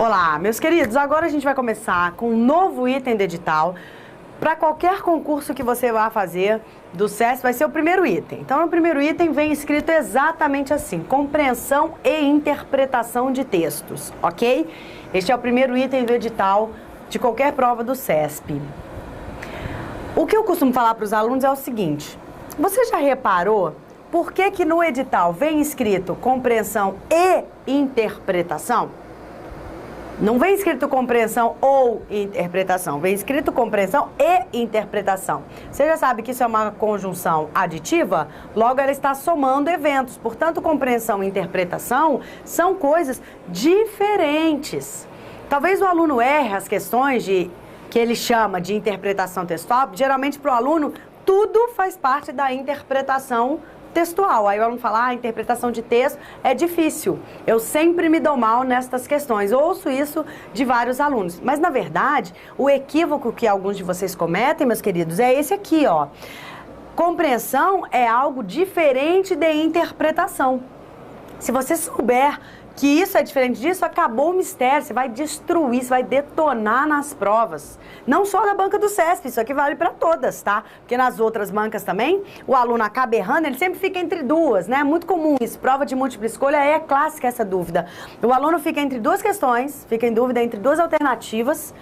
Olá, meus queridos, agora a gente vai começar com um novo item do edital. Para qualquer concurso que você vá fazer do SESP, vai ser o primeiro item. Então, no primeiro item vem escrito exatamente assim: compreensão e interpretação de textos, ok? Este é o primeiro item do edital de qualquer prova do SESP. O que eu costumo falar para os alunos é o seguinte: você já reparou por que no edital vem escrito compreensão e interpretação? Não vem escrito compreensão ou interpretação, vem escrito compreensão e interpretação. Você já sabe que isso é uma conjunção aditiva, logo ela está somando eventos. Portanto, compreensão e interpretação são coisas diferentes. Talvez o aluno erre as questões que ele chama de interpretação textual. Geralmente, para o aluno, tudo faz parte da interpretação textual. Aí o aluno fala, a interpretação de texto é difícil. Eu sempre me dou mal nestas questões. Ouço isso de vários alunos. Mas, na verdade, o equívoco que alguns de vocês cometem, meus queridos, é esse aqui, ó. Compreensão é algo diferente de interpretação. Se você souber que isso é diferente disso, acabou o mistério. Você vai destruir, você vai detonar nas provas. Não só da banca do SESP, isso aqui vale para todas, tá? Porque nas outras bancas também, o aluno acaba errando, ele sempre fica entre duas, né? Muito comum isso. Prova de múltipla escolha é clássica essa dúvida. O aluno fica entre duas questões, fica em dúvida entre duas alternativas,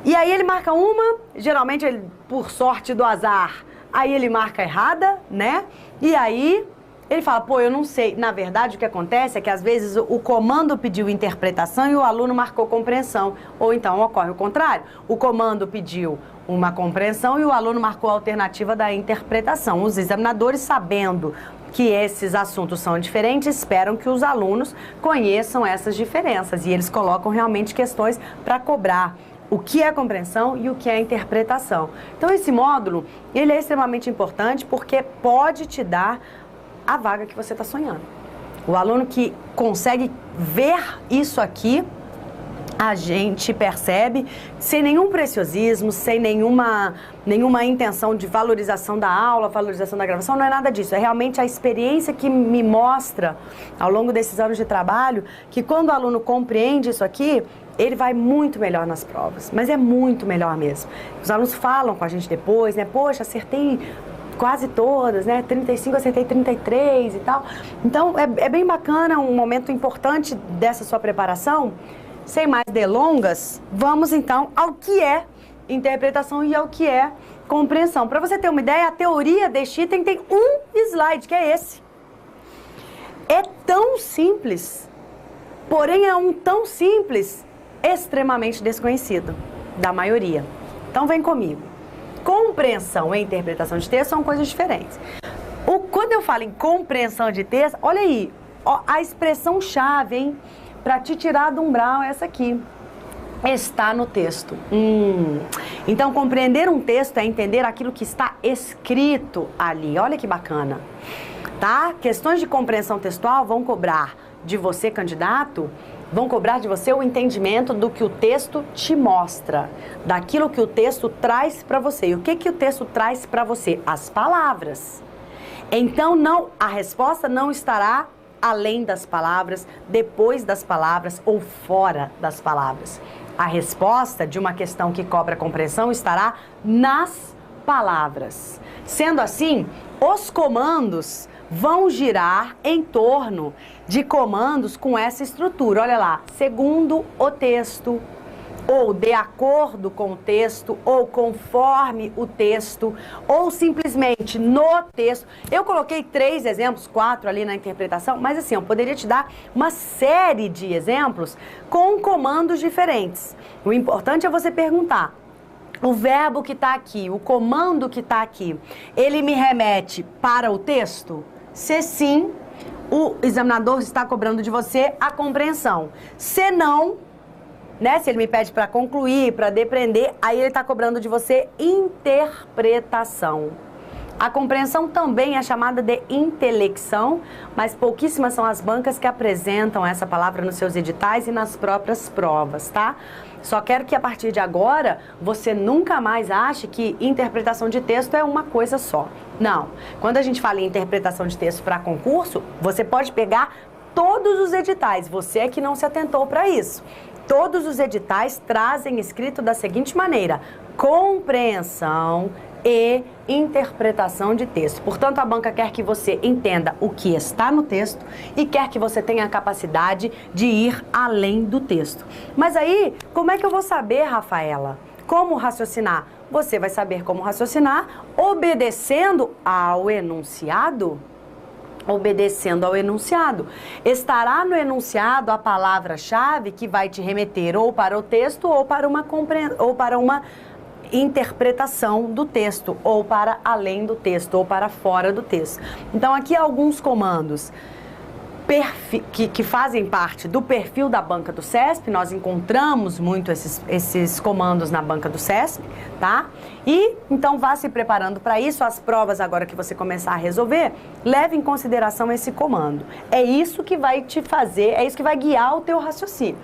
e aí ele marca uma, geralmente ele, por sorte do azar, aí ele marca errada, né? E aí ele fala, pô, eu não sei. Na verdade, o que acontece é que, às vezes, o comando pediu interpretação e o aluno marcou compreensão. Ou então, ocorre o contrário. O comando pediu uma compreensão e o aluno marcou a alternativa da interpretação. Os examinadores, sabendo que esses assuntos são diferentes, esperam que os alunos conheçam essas diferenças. E eles colocam realmente questões para cobrar o que é compreensão e o que é interpretação. Então, esse módulo, ele é extremamente importante porque pode te dar a vaga que você está sonhando. O aluno que consegue ver isso aqui, a gente percebe, sem nenhum preciosismo, sem nenhuma intenção de valorização da aula, valorização da gravação, não é nada disso. É realmente a experiência que me mostra, ao longo desses anos de trabalho, que quando o aluno compreende isso aqui, ele vai muito melhor nas provas. Mas é muito melhor mesmo. Os alunos falam com a gente depois, né? Poxa, acertei quase todas, né? 35, acertei 33 e tal. Então, é bem bacana, um momento importante dessa sua preparação. Sem mais delongas, vamos então ao que é interpretação e ao que é compreensão. Para você ter uma ideia, a teoria deste item tem um slide, que é esse. É tão simples, porém é um tão simples, extremamente desconhecido da maioria. Então, vem comigo. Compreensão e interpretação de texto são coisas diferentes. Quando eu falo em compreensão de texto, olha aí, ó, a expressão-chave, hein, para te tirar do umbral é essa aqui. Está no texto. Então, compreender um texto é entender aquilo que está escrito ali. Olha que bacana. Tá? Questões de compreensão textual vão cobrar de você, candidato, vão cobrar de você o entendimento do que o texto te mostra, daquilo que o texto traz para você. E o que o texto traz para você? As palavras. Então, a resposta não estará além das palavras, depois das palavras ou fora das palavras. A resposta de uma questão que cobra compreensão estará nas palavras. Sendo assim, os comandos vão girar em torno de comandos com essa estrutura. Olha lá, segundo o texto, ou de acordo com o texto, ou conforme o texto, ou simplesmente no texto. Eu coloquei 3 exemplos, 4 ali na interpretação, mas assim, eu poderia te dar uma série de exemplos com comandos diferentes. O importante é você perguntar: o verbo que está aqui, o comando que está aqui, ele me remete para o texto? Se sim, o examinador está cobrando de você a compreensão. Se não, né, se ele me pede para concluir, para depreender, aí ele está cobrando de você interpretação. A compreensão também é chamada de intelecção, mas pouquíssimas são as bancas que apresentam essa palavra nos seus editais e nas próprias provas, tá? Só quero que a partir de agora você nunca mais ache que interpretação de texto é uma coisa só. Não. Quando a gente fala em interpretação de texto para concurso, você pode pegar todos os editais. Você é que não se atentou para isso. Todos os editais trazem escrito da seguinte maneira: compreensão e interpretação de texto. Portanto, a banca quer que você entenda o que está no texto e quer que você tenha a capacidade de ir além do texto. Mas aí, como é que eu vou saber, Rafaela, como raciocinar? Você vai saber como raciocinar obedecendo ao enunciado. Obedecendo ao enunciado. Estará no enunciado a palavra-chave que vai te remeter ou para o texto ou para uma interpretação do texto, ou para além do texto, ou para fora do texto. Então, aqui alguns comandos que fazem parte do perfil da banca do CESP. Nós encontramos muito esses comandos na banca do CESP, tá? E, então, vá se preparando para isso. As provas, agora que você começar a resolver, leve em consideração esse comando. É isso que vai te fazer, é isso que vai guiar o teu raciocínio.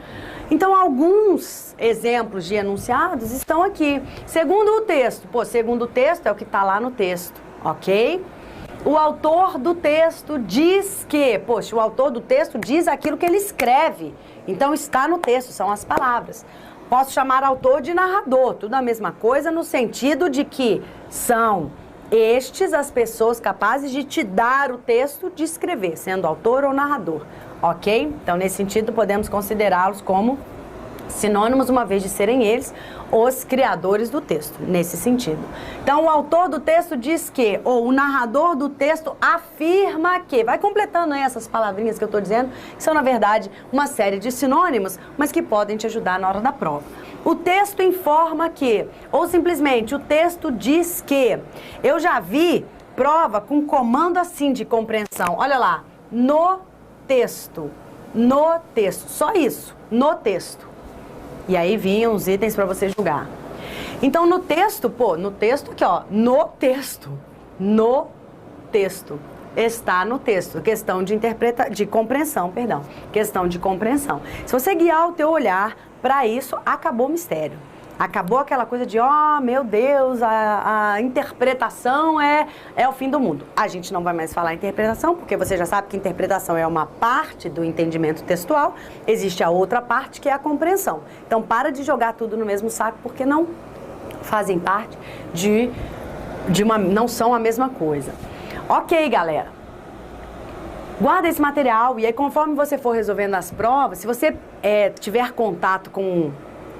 Então, alguns exemplos de enunciados estão aqui. Segundo o texto. Segundo o texto é o que está lá no texto, ok? O autor do texto diz que... o autor do texto diz aquilo que ele escreve. Então, está no texto, são as palavras. Posso chamar autor de narrador, tudo a mesma coisa, no sentido de que são estes as pessoas capazes de te dar o texto de escrever, sendo autor ou narrador, ok? Então, nesse sentido, podemos considerá-los como sinônimos, uma vez de serem eles os criadores do texto, nesse sentido. Então, o autor do texto diz que, ou o narrador do texto afirma que, vai completando aí essas palavrinhas que eu estou dizendo, que são, na verdade, uma série de sinônimos, mas que podem te ajudar na hora da prova. O texto informa que, ou simplesmente, o texto diz que. Eu já vi prova com comando assim de compreensão, olha lá, no texto, só isso, no texto. E aí vinham os itens para você julgar. Então, no texto, no texto aqui, ó, no texto, está no texto, questão de compreensão, perdão, questão de compreensão. Se você guiar o teu olhar para isso, acabou o mistério. Acabou aquela coisa de, meu Deus, a interpretação é o fim do mundo. A gente não vai mais falar interpretação, porque você já sabe que interpretação é uma parte do entendimento textual. Existe a outra parte, que é a compreensão. Então, para de jogar tudo no mesmo saco, porque não fazem parte não são a mesma coisa. Ok, galera. Guarda esse material e aí, conforme você for resolvendo as provas, se você tiver contato com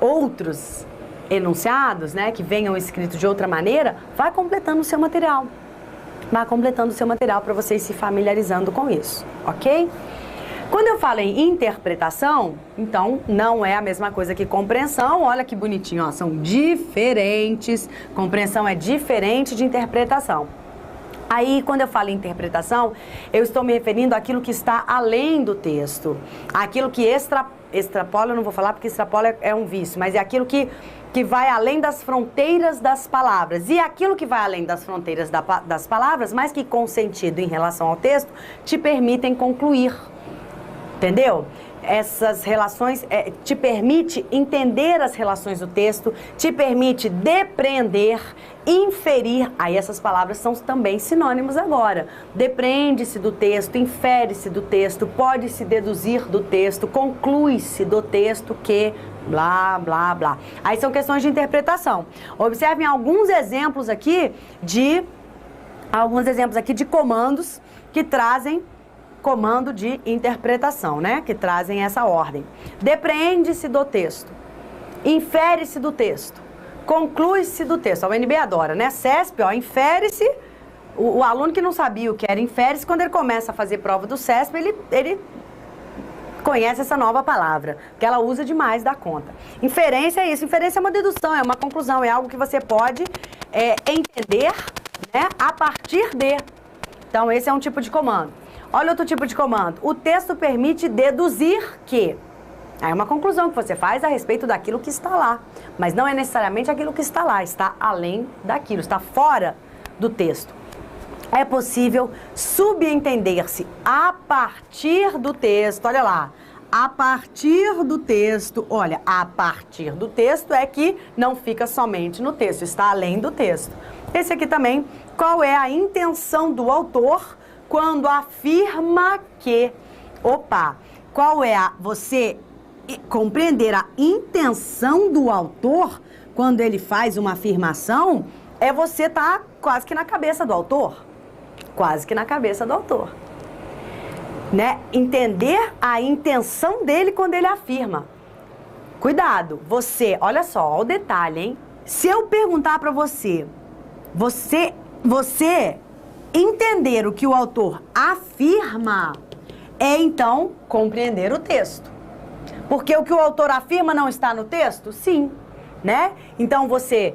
outros enunciados, né, que venham escritos de outra maneira, vai completando o seu material. Vai completando o seu material para vocês se familiarizando com isso, ok? Quando eu falo em interpretação, então não é a mesma coisa que compreensão. Olha que bonitinho, ó, são diferentes. Compreensão é diferente de interpretação. Aí, quando eu falo em interpretação, eu estou me referindo àquilo que está além do texto. Aquilo que extrapola, eu não vou falar porque extrapola é um vício, mas é aquilo que vai além das fronteiras das palavras. E aquilo que vai além das fronteiras das palavras, mas que com sentido em relação ao texto, te permitem concluir. Entendeu? Essas relações te permite entender as relações do texto, te permite depreender, inferir. Aí essas palavras são também sinônimos agora. Depreende-se do texto, infere-se do texto, pode-se deduzir do texto, conclui-se do texto que blá, blá, blá. Aí são questões de interpretação. Observem alguns exemplos aqui de comandos que trazem comando de interpretação, né? Que trazem essa ordem. Depreende-se do texto, infere-se do texto, conclui-se do texto. A UNB adora, né? CESP, ó, infere-se. O aluno que não sabia o que era infere-se, quando ele começa a fazer prova do CESP, ele conhece essa nova palavra, que ela usa demais da conta. Inferência é isso. Inferência é uma dedução, é uma conclusão, é algo que você pode entender, né, a partir de. Então, esse é um tipo de comando. Olha outro tipo de comando. O texto permite deduzir que. É uma conclusão que você faz a respeito daquilo que está lá. Mas não é necessariamente aquilo que está lá. Está além daquilo. Está fora do texto. É possível subentender-se a partir do texto. Olha lá. A partir do texto. Olha, a partir do texto é que não fica somente no texto. Está além do texto. Esse aqui também. Qual é a intenção do autor quando afirma que, qual é você compreender a intenção do autor quando ele faz uma afirmação é você estar quase que na cabeça do autor. Quase que na cabeça do autor. Né? Entender a intenção dele quando ele afirma. Cuidado, você, olha só, ó o detalhe, hein? Se eu perguntar para você entender o que o autor afirma, é então compreender o texto. Porque o que o autor afirma não está no texto? Sim, né? Então você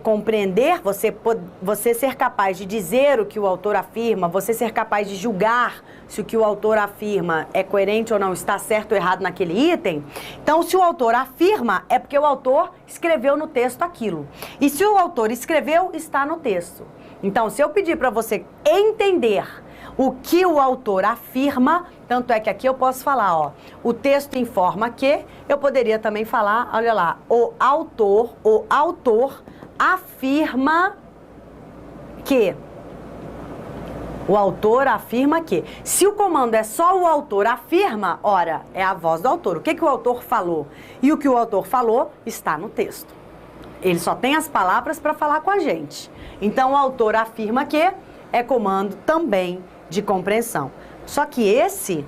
compreender, você ser capaz de dizer o que o autor afirma, você ser capaz de julgar se o que o autor afirma é coerente ou não, está certo ou errado naquele item. Então, se o autor afirma, é porque o autor escreveu no texto aquilo. E se o autor escreveu, está no texto. Então, se eu pedir para você entender o que o autor afirma, tanto é que aqui eu posso falar, ó, o texto informa que, eu poderia também falar, olha lá, o autor afirma que. O autor afirma que. Se o comando é só o autor afirma, ora, é a voz do autor. O que o autor falou? E o que o autor falou está no texto. Ele só tem as palavras para falar com a gente. Então, o autor afirma que é comando também de compreensão. Só que esse,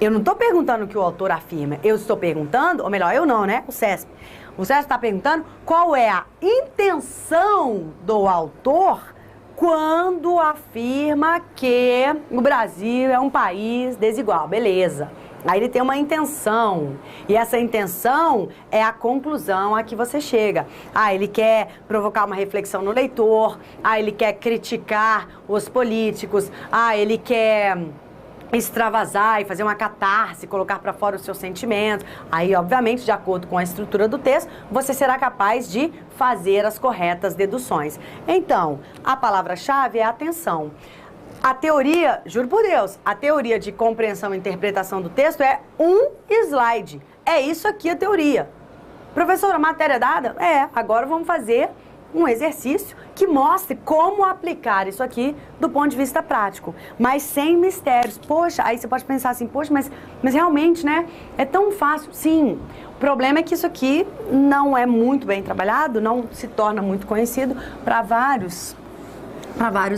eu não estou perguntando o que o autor afirma, eu estou perguntando, ou melhor, eu não, né? O CESP. O CESP está perguntando qual é a intenção do autor quando afirma que o Brasil é um país desigual. Beleza. Aí ele tem uma intenção, e essa intenção é a conclusão a que você chega. Ah, ele quer provocar uma reflexão no leitor, ele quer criticar os políticos, ele quer extravasar e fazer uma catarse, colocar para fora os seus sentimentos. Aí, obviamente, de acordo com a estrutura do texto, você será capaz de fazer as corretas deduções. Então, a palavra-chave é atenção. A teoria, juro por Deus, a teoria de compreensão e interpretação do texto é um slide. É isso aqui a teoria. Professora, matéria dada? Agora vamos fazer um exercício que mostre como aplicar isso aqui do ponto de vista prático, mas sem mistérios. Poxa, aí você pode pensar assim, poxa, mas realmente, né, é tão fácil. Sim, o problema é que isso aqui não é muito bem trabalhado, não se torna muito conhecido para vários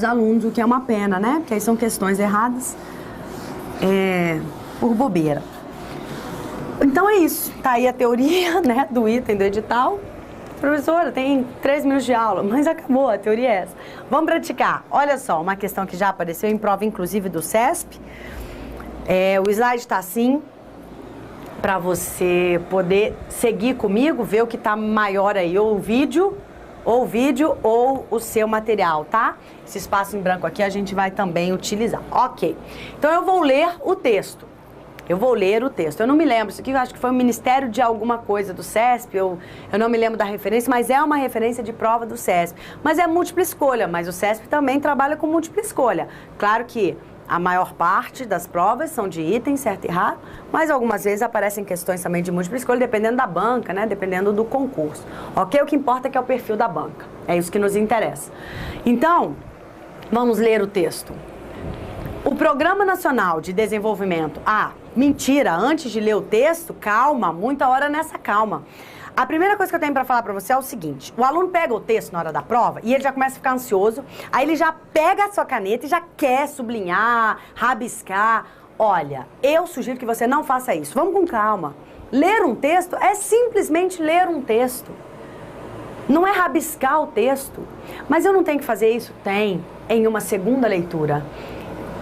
alunos, o que é uma pena, né? Porque aí são questões erradas por bobeira. Então é isso, tá aí a teoria, né, do item do edital. Professora, tem 3 minutos de aula, mas acabou, a teoria é essa. Vamos praticar. Olha só, uma questão que já apareceu em prova, inclusive, do CESP. O slide está assim, para você poder seguir comigo, ver o que está maior aí, ou o vídeo ou o seu material, tá? Esse espaço em branco aqui a gente vai também utilizar. Ok. Então, eu vou ler o texto. Eu não me lembro, isso aqui eu acho que foi o Ministério de alguma coisa do CESP, eu não me lembro da referência, mas é uma referência de prova do CESP. Mas é múltipla escolha, mas o CESP também trabalha com múltipla escolha. Claro que a maior parte das provas são de itens, certo e errado, mas algumas vezes aparecem questões também de múltipla escolha, dependendo da banca, né? Dependendo do concurso. Ok? O que importa é que é o perfil da banca. É isso que nos interessa. Então, vamos ler o texto. O Programa Nacional de Desenvolvimento... mentira, antes de ler o texto, calma, muita hora nessa calma. A primeira coisa que eu tenho para falar para você é o seguinte, o aluno pega o texto na hora da prova e ele já começa a ficar ansioso, aí ele já pega a sua caneta e já quer sublinhar, rabiscar. Olha, eu sugiro que você não faça isso, vamos com calma. Ler um texto é simplesmente ler um texto. Não é rabiscar o texto. Mas eu não tenho que fazer isso? Tem, em uma segunda leitura.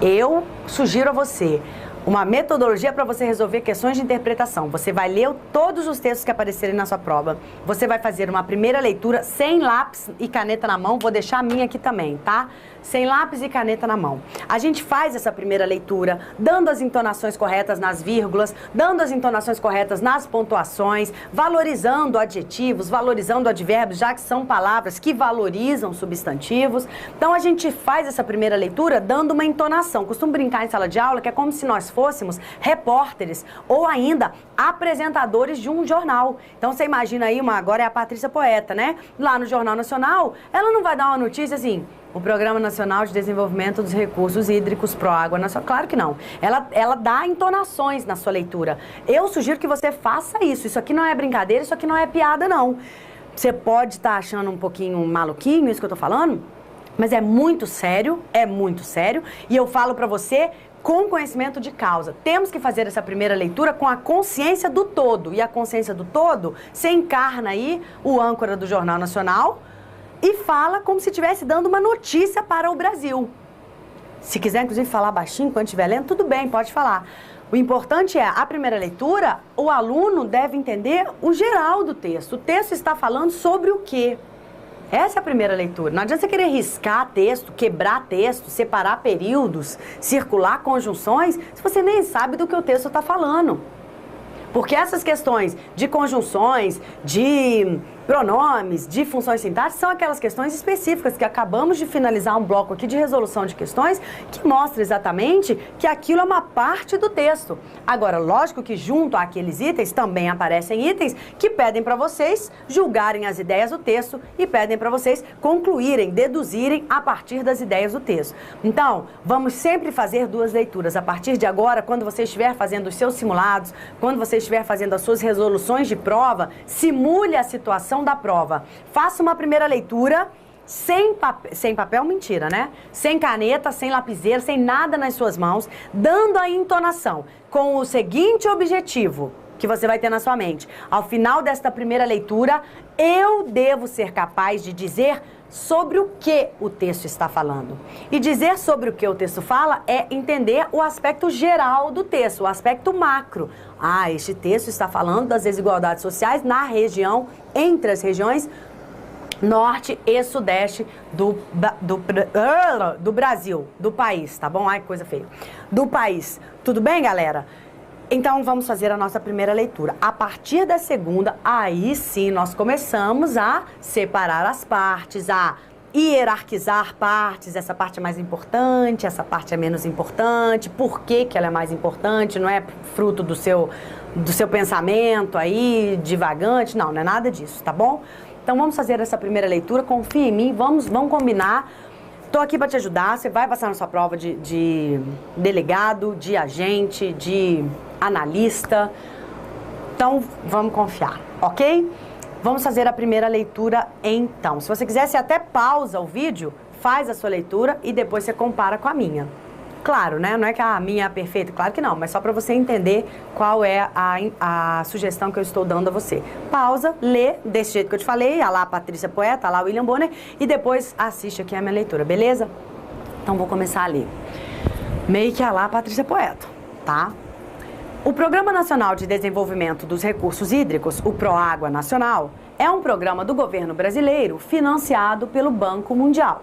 Eu sugiro a você uma metodologia para você resolver questões de interpretação. Você vai ler todos os textos que aparecerem na sua prova. Você vai fazer uma primeira leitura sem lápis e caneta na mão. Vou deixar a minha aqui também, tá? Sem lápis e caneta na mão. A gente faz essa primeira leitura, dando as entonações corretas nas vírgulas, dando as entonações corretas nas pontuações, valorizando adjetivos, valorizando advérbios, já que são palavras que valorizam substantivos. Então, a gente faz essa primeira leitura dando uma entonação. Costumo brincar em sala de aula que é como se nós fôssemos repórteres ou ainda apresentadores de um jornal. Então você imagina aí, agora é a Patrícia Poeta, né? Lá no Jornal Nacional, ela não vai dar uma notícia assim, o Programa Nacional de Desenvolvimento dos Recursos Hídricos Proágua Nacional. Claro que não. Ela dá entonações na sua leitura. Eu sugiro que você faça isso. Isso aqui não é brincadeira, isso aqui não é piada, não. Você pode estar achando um pouquinho maluquinho isso que eu tô falando, mas é muito sério, e eu falo pra você com conhecimento de causa. Temos que fazer essa primeira leitura com a consciência do todo. E a consciência do todo, você encarna aí o âncora do Jornal Nacional e fala como se estivesse dando uma notícia para o Brasil. Se quiser, inclusive, falar baixinho quando estiver lendo, tudo bem, pode falar. O importante é, a primeira leitura, o aluno deve entender o geral do texto. O texto está falando sobre o quê? Essa é a primeira leitura. Não adianta você querer riscar texto, quebrar texto, separar períodos, circular conjunções, se você nem sabe do que o texto está falando. Porque essas questões de conjunções, de pronomes, de funções sintáticas, são aquelas questões específicas que acabamos de finalizar um bloco aqui de resolução de questões que mostra exatamente que aquilo é uma parte do texto. Agora, lógico que junto àqueles itens também aparecem itens que pedem para vocês julgarem as ideias do texto e pedem para vocês concluírem, deduzirem a partir das ideias do texto. Então, vamos sempre fazer duas leituras. A partir de agora, quando você estiver fazendo os seus simulados, quando você estiver fazendo as suas resoluções de prova, simule a situação da prova. Faça uma primeira leitura sem papel, mentira, né? Sem caneta, sem lapiseira, sem nada nas suas mãos, dando a entonação com o seguinte objetivo que você vai ter na sua mente. Ao final desta primeira leitura, eu devo ser capaz de dizer sobre o que o texto está falando. E dizer sobre o que o texto fala é entender o aspecto geral do texto, o aspecto macro. Ah, este texto está falando das desigualdades sociais na região, entre as regiões norte e sudeste do Brasil, do país, tá bom? Ai, que coisa feia. Do país. Tudo bem, galera? Então, vamos fazer a nossa primeira leitura. A partir da segunda, aí sim, nós começamos a separar as partes, a hierarquizar partes. Essa parte é mais importante, essa parte é menos importante. Por que que ela é mais importante? Não é fruto do seu pensamento aí, divagante. Não é nada disso, tá bom? Então, vamos fazer essa primeira leitura. Confia em mim, vamos combinar. Estou aqui para te ajudar. Você vai passar na sua prova de delegado, de agente, de analista. Então, vamos confiar, ok? Vamos fazer a primeira leitura então. Se você quiser, você até pausa o vídeo, faz a sua leitura e depois você compara com a minha. Claro, né? Não é que a minha é perfeita, claro que não, mas só para você entender qual é a sugestão que eu estou dando a você. Pausa, lê desse jeito que eu te falei, a lá a Patrícia Poeta, a lá o William Bonner, e depois assiste aqui a minha leitura, beleza? Então vou começar a ler. Meio que a lá a Patrícia Poeta, tá? O Programa Nacional de Desenvolvimento dos Recursos Hídricos, o PROÁGUA Nacional, é um programa do governo brasileiro financiado pelo Banco Mundial.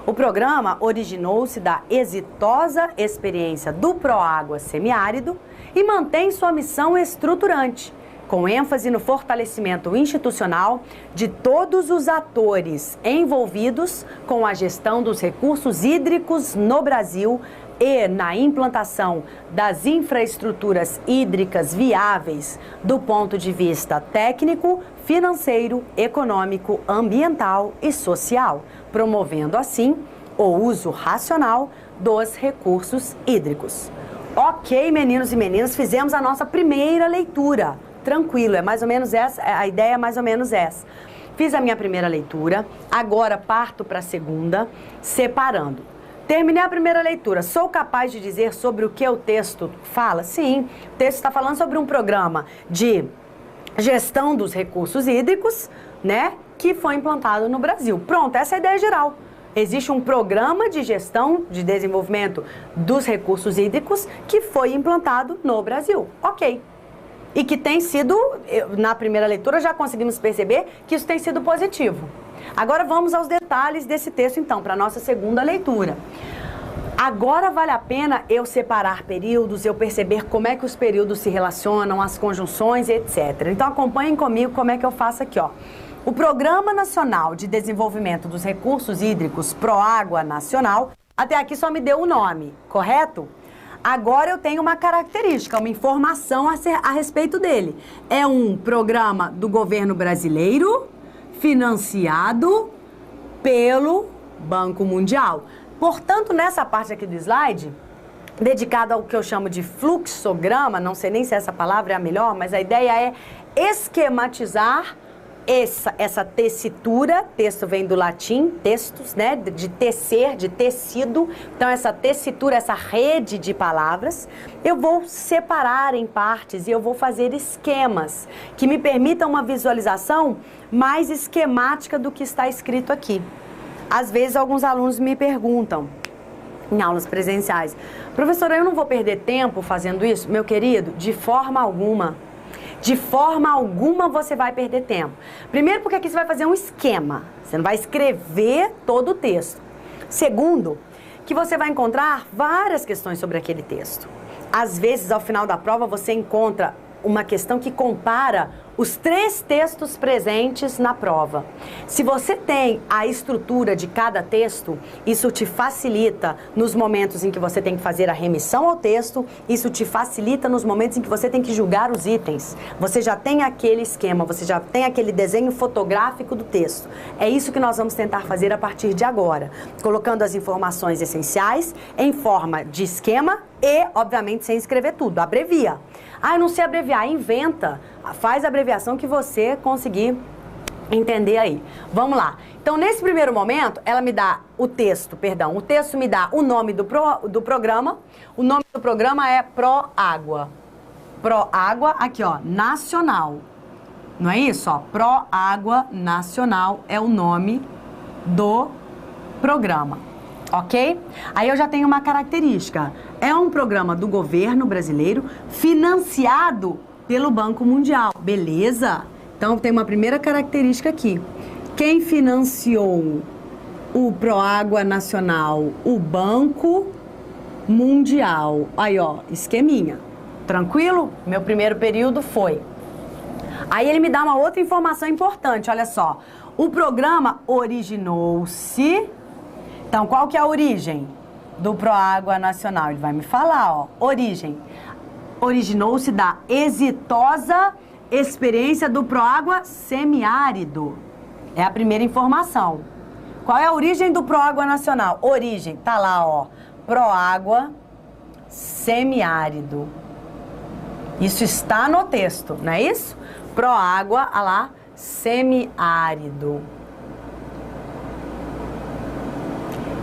O programa originou-se da exitosa experiência do PROÁGUA semiárido e mantém sua missão estruturante, com ênfase no fortalecimento institucional de todos os atores envolvidos com a gestão dos recursos hídricos no Brasil e na implantação das infraestruturas hídricas viáveis do ponto de vista técnico, financeiro, econômico, ambiental e social, promovendo assim o uso racional dos recursos hídricos. Ok, meninos e meninas, fizemos a nossa primeira leitura. Tranquilo, é mais ou menos essa, a ideia é mais ou menos essa. Fiz a minha primeira leitura, agora parto para a segunda, separando. Terminei a primeira leitura. Sou capaz de dizer sobre o que o texto fala? Sim, o texto está falando sobre um programa de gestão dos recursos hídricos, né, que foi implantado no Brasil. Pronto, essa é a ideia geral. Existe um programa de gestão, de desenvolvimento dos recursos hídricos que foi implantado no Brasil. Ok. E que tem sido, na primeira leitura já conseguimos perceber que isso tem sido positivo. Agora vamos aos detalhes desse texto então, para a nossa segunda leitura. Agora vale a pena eu separar períodos, eu perceber como é que os períodos se relacionam, as conjunções, etc. Então acompanhem comigo como é que eu faço aqui, ó. O Programa Nacional de Desenvolvimento dos Recursos Hídricos, PROÁGUA Nacional, até aqui só me deu o nome, correto? agora eu tenho uma característica, uma informação a respeito dele. É um programa do governo brasileiro financiado pelo Banco Mundial. Portanto, nessa parte aqui do slide, dedicado ao que eu chamo de fluxograma, não sei nem se essa palavra é a melhor, mas a ideia é esquematizar essa tessitura. Texto vem do latim, textos, né, de tecer, de tecido. Então, essa tessitura, essa rede de palavras, eu vou separar em partes e eu vou fazer esquemas que me permitam uma visualização mais esquemática do que está escrito aqui. Às vezes, alguns alunos me perguntam, em aulas presenciais, professora, eu não vou perder tempo fazendo isso? Meu querido, de forma alguma. De forma alguma você vai perder tempo. Primeiro, porque aqui você vai fazer um esquema. Você não vai escrever todo o texto. Segundo, que você vai encontrar várias questões sobre aquele texto. Às vezes, ao final da prova, você encontra uma questão que compara os 3 textos presentes na prova. Se você tem a estrutura de cada texto, isso te facilita nos momentos em que você tem que fazer a remissão ao texto, isso te facilita nos momentos em que você tem que julgar os itens. Você já tem aquele esquema, você já tem aquele desenho fotográfico do texto. É isso que nós vamos tentar fazer a partir de agora, colocando as informações essenciais em forma de esquema e, obviamente, sem escrever tudo. Abrevia. Ah, eu não sei abreviar. Inventa. Faz a abreviação que você conseguir entender aí. Vamos lá. Então, nesse primeiro momento, ela me dá o texto me dá o nome do programa. O nome do programa é Proágua. Proágua, aqui ó, nacional. Não é isso? Ó, Proágua Nacional é o nome do programa. Ok? Aí eu já tenho uma característica. É um programa do governo brasileiro financiado pelo Banco Mundial. Beleza? Então, tem uma primeira característica aqui. Quem financiou o Proágua Nacional? O Banco Mundial. Aí, ó, esqueminha. Tranquilo? Meu primeiro período foi. Aí ele me dá uma outra informação importante, olha só. O programa originou-se... Então, qual que é a origem do Proágua Nacional? Ele vai me falar, ó, origem. Originou-se da exitosa experiência do Proágua semiárido. É a primeira informação. Qual é a origem do Proágua Nacional? Origem, tá lá, ó, Proágua semiárido. Isso está no texto, não é isso? Proágua, olha lá, semiárido.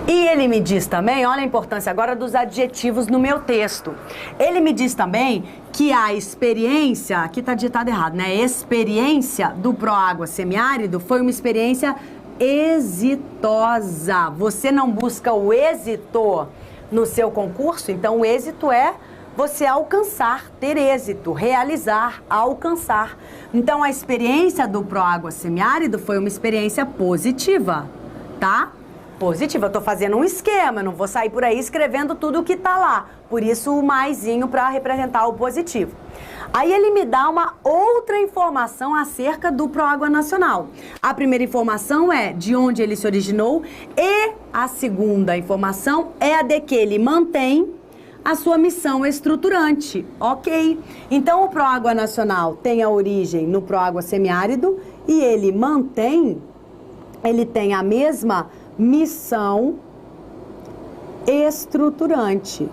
E ele me diz também, olha a importância agora dos adjetivos no meu texto. Ele me diz também que a experiência, aqui está digitado errado, né? Experiência do Proágua semiárido foi uma experiência exitosa. Você não busca o êxito no seu concurso, então o êxito é você alcançar, ter êxito, realizar, alcançar. Então a experiência do Proágua semiárido foi uma experiência positiva, tá? Positiva, eu tô fazendo um esquema, não vou sair por aí escrevendo tudo o que tá lá. Por isso o maisinho para representar o positivo. Aí ele me dá uma outra informação acerca do Proágua Nacional. A primeira informação é de onde ele se originou e a segunda informação é a de que ele mantém a sua missão estruturante, ok? Então o Proágua Nacional tem a origem no Proágua semiárido e ele tem a mesma missão estruturante.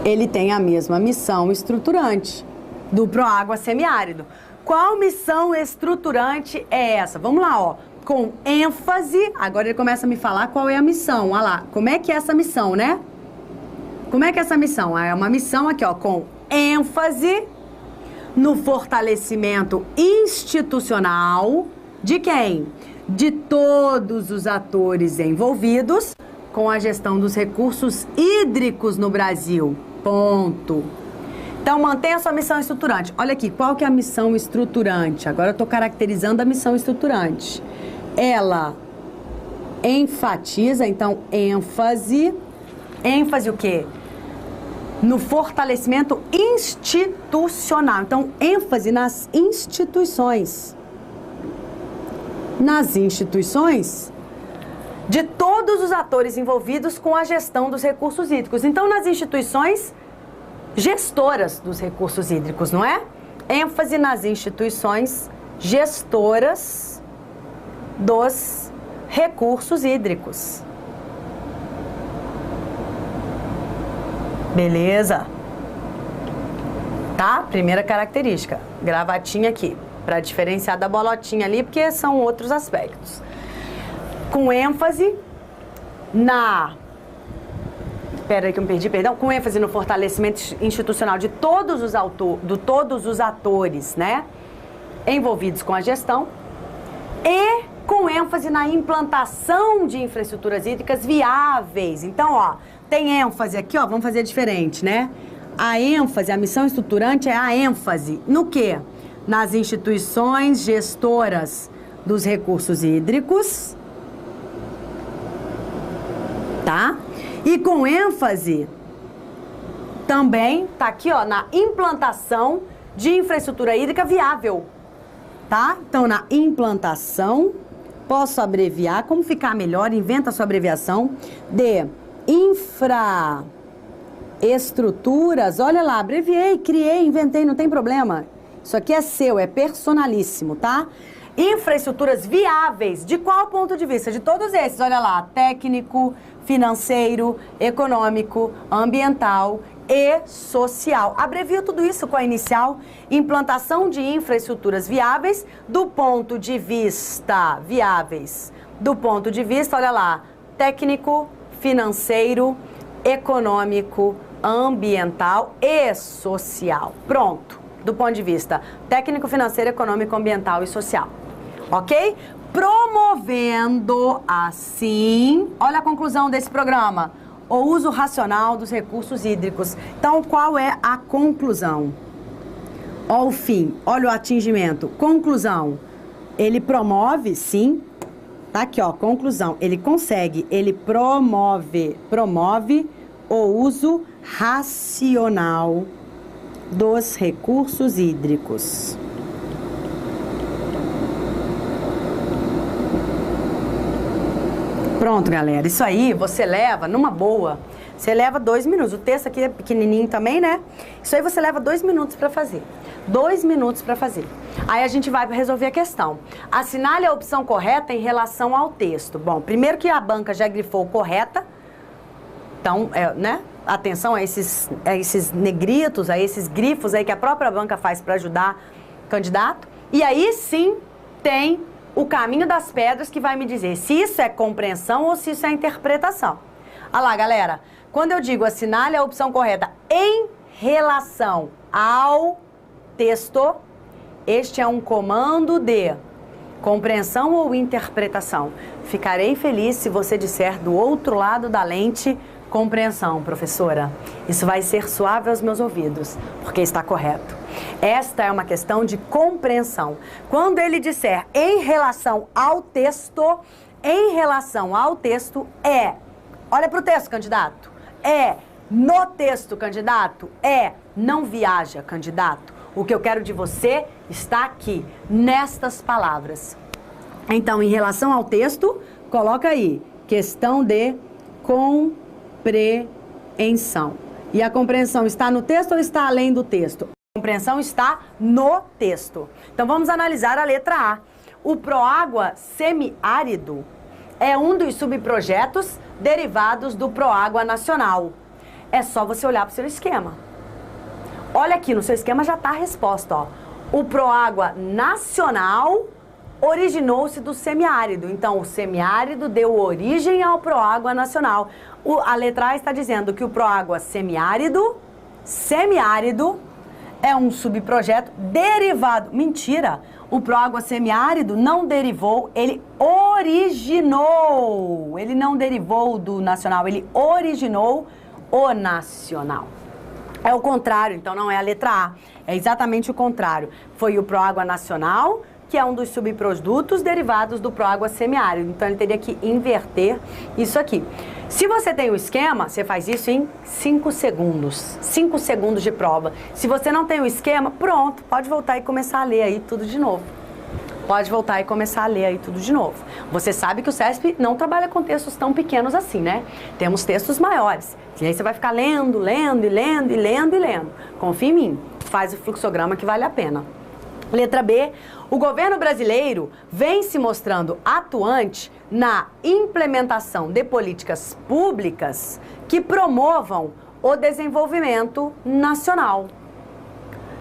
Ele tem a mesma missão estruturante do Proágua semiárido. Qual missão estruturante é essa? Vamos lá, ó. Com ênfase, agora ele começa a me falar qual é a missão. Olha lá, como é que é essa missão, né? Como é que é essa missão? É uma missão aqui, ó, com ênfase no fortalecimento institucional de quem? De todos os atores envolvidos com a gestão dos recursos hídricos no Brasil. Ponto. Então, mantenha a sua missão estruturante. Olha aqui, qual que é a missão estruturante? Agora eu estou caracterizando a missão estruturante. Ela enfatiza, então, ênfase o quê? No fortalecimento institucional. Então, ênfase nas instituições. Nas instituições, de todos os atores envolvidos com a gestão dos recursos hídricos. Então, nas instituições gestoras dos recursos hídricos, não é? ênfase nas instituições gestoras dos recursos hídricos. Beleza? Tá? Primeira característica. Gravatinha aqui, para diferenciar da bolotinha ali, porque são outros aspectos. Com ênfase na... Espera aí que eu me perdi, perdão. Com ênfase no fortalecimento institucional de todos os atores, né, envolvidos com a gestão, e com ênfase na implantação de infraestruturas hídricas viáveis. Então, ó, tem ênfase aqui, ó, vamos fazer diferente, né? A ênfase, a missão estruturante é a ênfase no quê? Nas instituições gestoras dos recursos hídricos, tá? E com ênfase também, tá aqui, ó, na implantação de infraestrutura hídrica viável, tá? Então, na implantação, posso abreviar, como ficar melhor, inventa a sua abreviação, de infraestruturas, olha lá, abreviei, criei, inventei, não tem problema. Isso aqui é seu, é personalíssimo, tá? Infraestruturas viáveis, de qual ponto de vista? De todos esses, olha lá, técnico, financeiro, econômico, ambiental e social. Abrevio tudo isso com a inicial, implantação de infraestruturas viáveis do ponto de vista, olha lá, técnico, financeiro, econômico, ambiental e social. Pronto, do ponto de vista técnico, financeiro, econômico, ambiental e social. Ok? Promovendo assim, olha a conclusão desse programa, o uso racional dos recursos hídricos. Então, qual é a conclusão? Ó o fim, olha o atingimento. Conclusão, ele promove, sim, tá aqui, ó, conclusão, ele consegue, ele promove o uso racional dos recursos hídricos. Pronto, galera. Isso aí você leva numa boa. Você leva 2 minutos. O texto aqui é pequenininho também, né? Isso aí você leva 2 minutos para fazer. 2 minutos para fazer. Aí a gente vai resolver a questão. Assinale a opção correta em relação ao texto. Bom, primeiro que a banca já grifou correta. Então, né? Atenção a esses negritos, a esses grifos aí que a própria banca faz para ajudar o candidato. E aí sim tem o caminho das pedras que vai me dizer se isso é compreensão ou se isso é interpretação. Olha lá, galera. Quando eu digo assinale a opção correta em relação ao texto, este é um comando de compreensão ou interpretação. Ficarei feliz se você disser do outro lado da lente compreensão, professora. Isso vai ser suave aos meus ouvidos, porque está correto. Esta é uma questão de compreensão. Quando ele disser em relação ao texto é, olha para o texto, candidato, é no texto, candidato, é não viaja, candidato. O que eu quero de você está aqui, nestas palavras. Então, em relação ao texto, coloca aí, questão de compreensão. E a compreensão está no texto ou está além do texto? A compreensão está no texto. Então vamos analisar a letra A. O Proágua semiárido é um dos subprojetos derivados do Proágua Nacional. É só você olhar para o seu esquema. Olha aqui, no seu esquema já está a resposta, ó. O Proágua Nacional originou-se do semiárido. Então, o semiárido deu origem ao Proágua Nacional. A letra A está dizendo que o Proágua semiárido é um subprojeto derivado. Mentira! O Proágua semiárido não derivou, ele originou. Ele não derivou do nacional, ele originou o nacional. É o contrário, então não é a letra A. É exatamente o contrário. Foi o Proágua Nacional, que é um dos subprodutos derivados do Proágua semiárido. Então, ele teria que inverter isso aqui. Se você tem o esquema, você faz isso em 5 segundos. 5 segundos de prova. Se você não tem o esquema, pronto, pode voltar e começar a ler aí tudo de novo. pode voltar e começar a ler aí tudo de novo. Você sabe que o CESP não trabalha com textos tão pequenos assim, né? Temos textos maiores. E aí você vai ficar lendo, lendo, e lendo, e lendo, e lendo. Confia em mim, faz o fluxograma que vale a pena. Letra B, o governo brasileiro vem se mostrando atuante na implementação de políticas públicas que promovam o desenvolvimento nacional.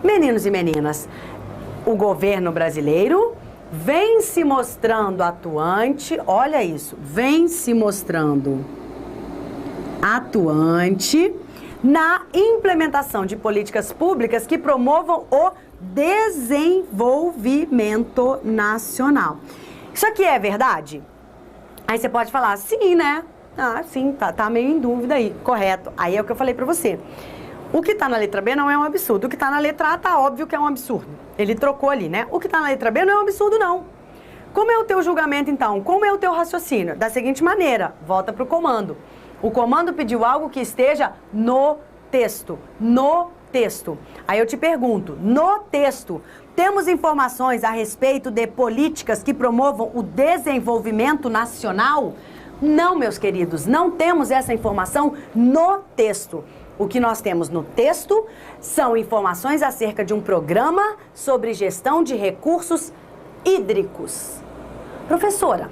Meninos e meninas, o governo brasileiro vem se mostrando atuante, olha isso, vem se mostrando atuante na implementação de políticas públicas que promovam o desenvolvimento nacional. Isso aqui é verdade? Aí você pode falar, sim, né? Ah, sim, tá meio em dúvida aí, correto. Aí é o que eu falei pra você. O que tá na letra B não é um absurdo. O que tá na letra A tá óbvio que é um absurdo. Ele trocou ali, né? O que tá na letra B não é um absurdo, não. Como é o teu julgamento, então? Como é o teu raciocínio? Da seguinte maneira, volta pro comando. O comando pediu algo que esteja no texto. No texto. Aí eu te pergunto, no texto, temos informações a respeito de políticas que promovam o desenvolvimento nacional? Não, meus queridos, não temos essa informação no texto. O que nós temos no texto são informações acerca de um programa sobre gestão de recursos hídricos. Professora,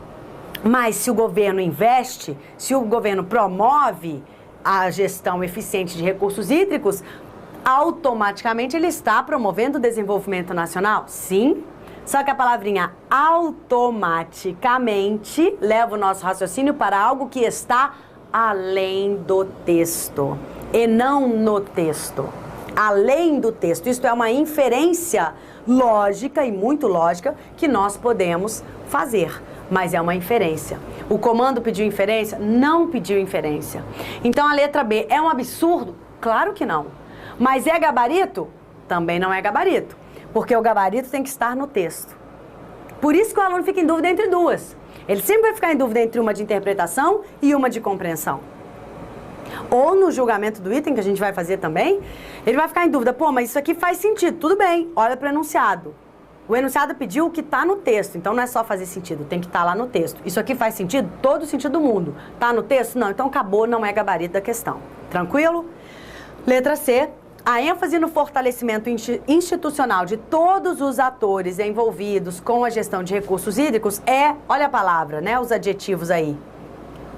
mas se o governo investe, se o governo promove a gestão eficiente de recursos hídricos, automaticamente ele está promovendo o desenvolvimento nacional? Sim. Só que a palavrinha automaticamente leva o nosso raciocínio para algo que está além do texto e não no texto. Além do texto. Isto é uma inferência lógica e muito lógica que nós podemos fazer. Mas é uma inferência. O comando pediu inferência? Não pediu inferência. Então a letra B é um absurdo? Claro que não. Mas é gabarito? Também não é gabarito. Porque o gabarito tem que estar no texto. Por isso que o aluno fica em dúvida entre duas. Ele sempre vai ficar em dúvida entre uma de interpretação e uma de compreensão. Ou no julgamento do item, que a gente vai fazer também, ele vai ficar em dúvida, pô, mas isso aqui faz sentido, tudo bem, olha para o enunciado. O enunciado pediu o que está no texto, então não é só fazer sentido, tem que estar lá no texto. Isso aqui faz sentido? Todo o sentido do mundo. Está no texto? Não, então acabou, não é gabarito da questão. Tranquilo? Letra C. A ênfase no fortalecimento institucional de todos os atores envolvidos com a gestão de recursos hídricos é, olha a palavra, né, os adjetivos aí,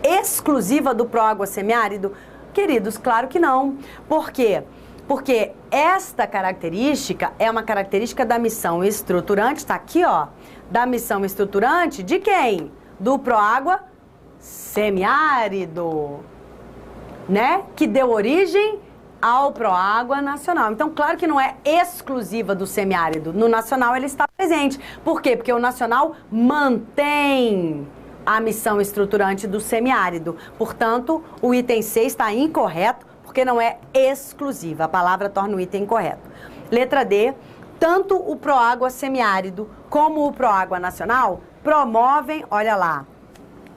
exclusiva do Proágua Semiárido? Queridos, claro que não. Por quê? Porque esta característica é uma característica da missão estruturante, está aqui, ó, da missão estruturante de quem? Do Proágua Semiárido, né? Que deu origem ao Proágua Nacional. Então, claro que não é exclusiva do semiárido. No Nacional ele está presente. Por quê? Porque o Nacional mantém a missão estruturante do semiárido. Portanto, o item C está incorreto, porque não é exclusiva. A palavra torna o item incorreto. Letra D. Tanto o Proágua Semiárido como o Proágua Nacional promovem, olha lá,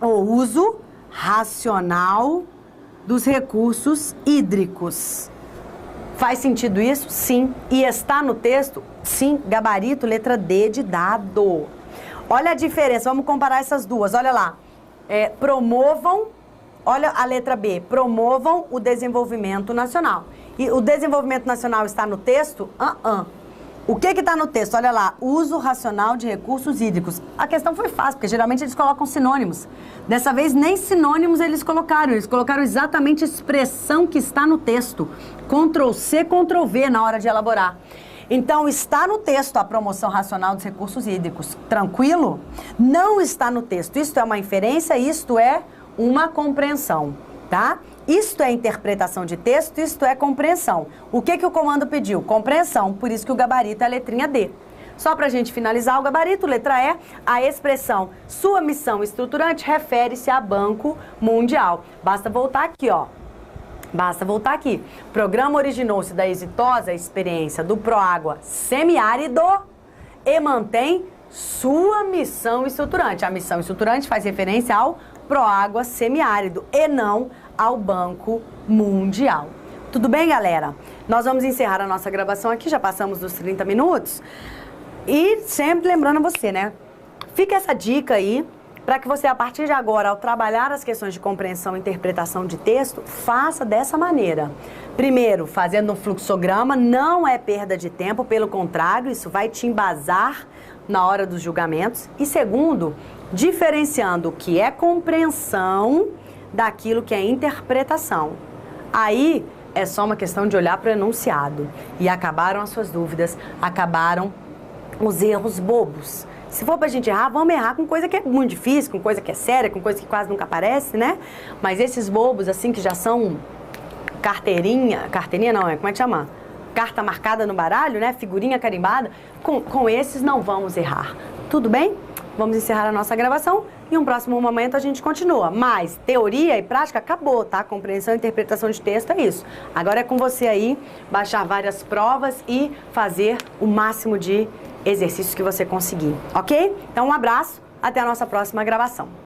o uso racional dos recursos hídricos. Faz sentido isso? Sim. E está no texto? Sim. Gabarito, letra D de dado. Olha a diferença, vamos comparar essas duas, olha lá. Promovam, olha a letra B, promovam o desenvolvimento nacional. E o desenvolvimento nacional está no texto? O que está no texto? Olha lá, uso racional de recursos hídricos. A questão foi fácil, porque geralmente eles colocam sinônimos. Dessa vez nem sinônimos eles colocaram exatamente a expressão que está no texto. Ctrl C, Ctrl V na hora de elaborar. Então, está no texto a promoção racional dos recursos hídricos. Tranquilo? Não está no texto. Isto é uma inferência, isto é uma compreensão, tá? Isto é interpretação de texto, isto é compreensão. O que o comando pediu? Compreensão, por isso que o gabarito é a letrinha D. Só para a gente finalizar o gabarito, letra E, a expressão sua missão estruturante refere-se a Banco Mundial. Basta voltar aqui, ó. Basta voltar aqui. O programa originou-se da exitosa experiência do Proágua Semiárido e mantém sua missão estruturante. A missão estruturante faz referência ao Proágua Semiárido e não ao Banco Mundial. Tudo bem, galera? Nós vamos encerrar a nossa gravação aqui, já passamos dos 30 minutos. E sempre lembrando a você, né? Fica essa dica aí, para que você, a partir de agora, ao trabalhar as questões de compreensão e interpretação de texto, faça dessa maneira. Primeiro, fazendo um fluxograma, não é perda de tempo, pelo contrário, isso vai te embasar na hora dos julgamentos. E segundo, diferenciando o que é compreensão daquilo que é interpretação. Aí é só uma questão de olhar para o enunciado. E acabaram as suas dúvidas, acabaram os erros bobos. Se for pra gente errar, vamos errar com coisa que é muito difícil, com coisa que é séria, com coisa que quase nunca aparece, né? Mas esses bobos, assim, que já são carteirinha não, como é que chama? Carta marcada no baralho, né? Figurinha carimbada, com esses não vamos errar. Tudo bem? Vamos encerrar a nossa gravação e em um próximo momento a gente continua. Mas teoria e prática acabou, tá? Compreensão e interpretação de texto é isso. Agora é com você aí baixar várias provas e fazer o máximo de exercícios que você conseguir, ok? Então um abraço, até a nossa próxima gravação.